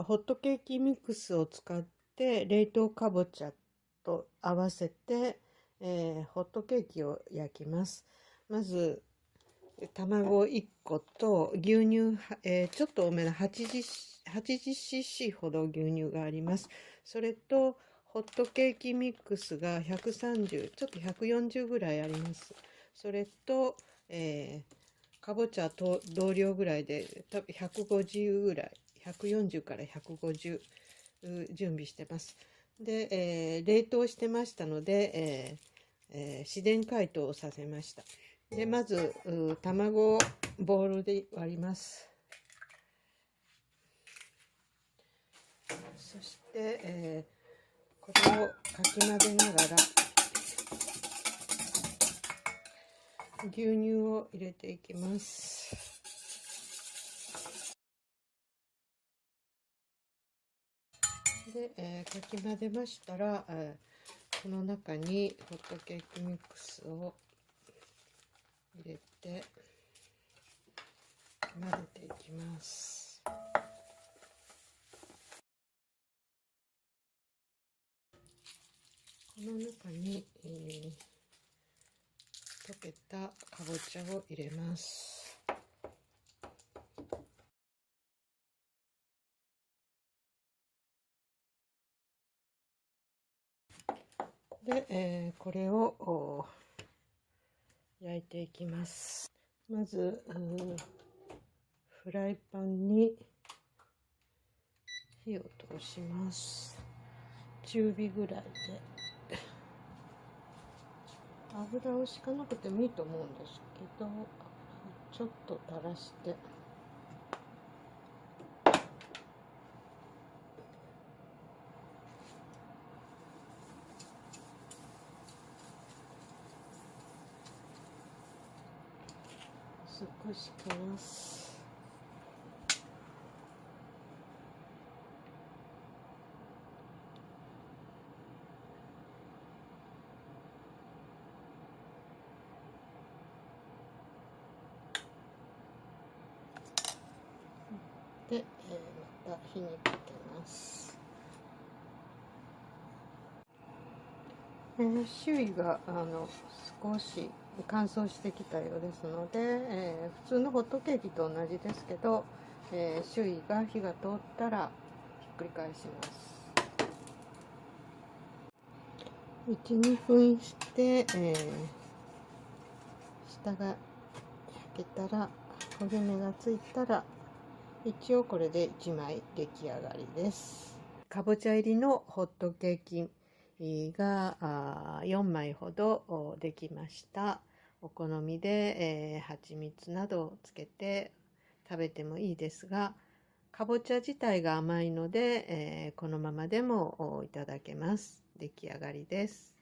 ホットケーキミックスを使って冷凍かぼちゃと合わせて、ホットケーキを焼きます。まず卵1個と牛乳、ちょっと多めの 80cc ほど牛乳があります。それとホットケーキミックスが130、ちょっと140ぐらいあります。それと、かぼちゃと同量ぐらいで、多分150ぐらい、140から150準備してます。で、冷凍してましたので、自然解凍をさせました。で、まず卵をボウルで割ります。そして、これをかき混ぜながら牛乳を入れていきます。で、かき混ぜましたら、この中にホットケーキミックスを入れて混ぜていきます。この中に、溶けたかぼちゃを入れます。で、これを焼いていきます。まずフライパンに火を通します。中火ぐらいで。油を敷かなくてもいいと思うんですけど、ちょっと垂らして少しかます。で、また火にかけます。周囲が少し乾燥してきたようですので、普通のホットケーキと同じですけど、周囲が火が通ったらひっくり返します。1、2分して、下が焼けたら、焦げ目がついたら、一応これで1枚出来上がりです。かぼちゃ入りのホットケーキが4枚ほどできました。お好みで、蜂蜜などをつけて食べてもいいですが、かぼちゃ自体が甘いので、このままでもいただけます。出来上がりです。